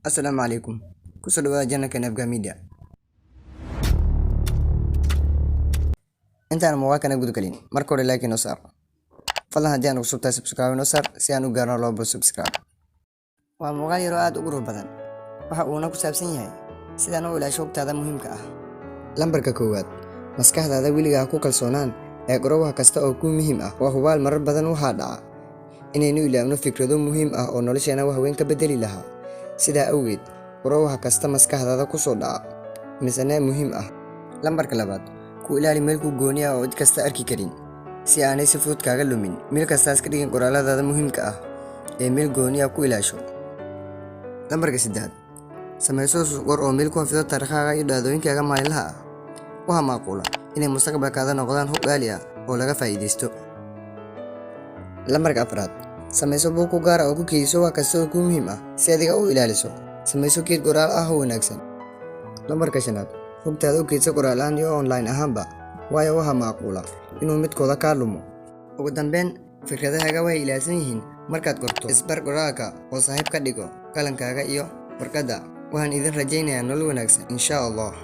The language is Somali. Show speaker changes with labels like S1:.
S1: السلام عليكم. kusoo dhawaada janalka Nabga Media. intaan muuqaalkana guud galin marka hore like inoo saar. fadlan haddii aan ugu subtahay subscribe inoo saar si aan u gaarno loobo subscribe. waa muuqaal yar oo aad u qurux badan. waxa uuna ku saabsan yahay sidaan u ilaasho xogtaada muhiimka ah. lambarka koowaad, maskaxdaada weligaa ku kalsoonaan ee goobaha kasta oo ku muhiim ah. waa hubaal marar badan waxaa dhaca inaynu ilaawno fikrado muhiim ah oo nolosheena wax weyn ka bedeli lahaa. sidaa awgeed, goobaha kasta maskaxdaada ku soo dhaca miisaan muhiim ah. lambarka labaad, ku ilaali meel ku gooni ah oo cid kasta arki karin si aanay si fudud kaaga lumin. meel kastaas ka dhigin qoraaladaada muhiimka ah ee meel gooni ah ku ilaasho. lambarka saddexaad, samayso suuqor oo meel ku hafido taariikhaaga iyo dhacdooyinkaaga maalinlaha ah. waxaa macquul ah inay mustaqbalkaada noqdaan hog qaali ah oo laga faa'iidaysto. lambarka afraad, samayso buug ku gaar ah oo ku keydiso wax kasta oo ku muhiim ah si adiga u ilaaliso. samayso keyd qoraal ah oo wanaagsan. lambarka shanaad, xogtaada u keydso qoraal ahaan iyo online ahaanba, waayo waxaa macquula inuu midkooda kaa lumo. ugu dambeyn, fikradahaaga waxay ilaalsan yihiin markaad qorto. isbar qoraalka oo saaxiib ka dhigo qalankaaga iyo warqadda. waxaan idin rajaynayaa nolol wanaagsan insha Allah.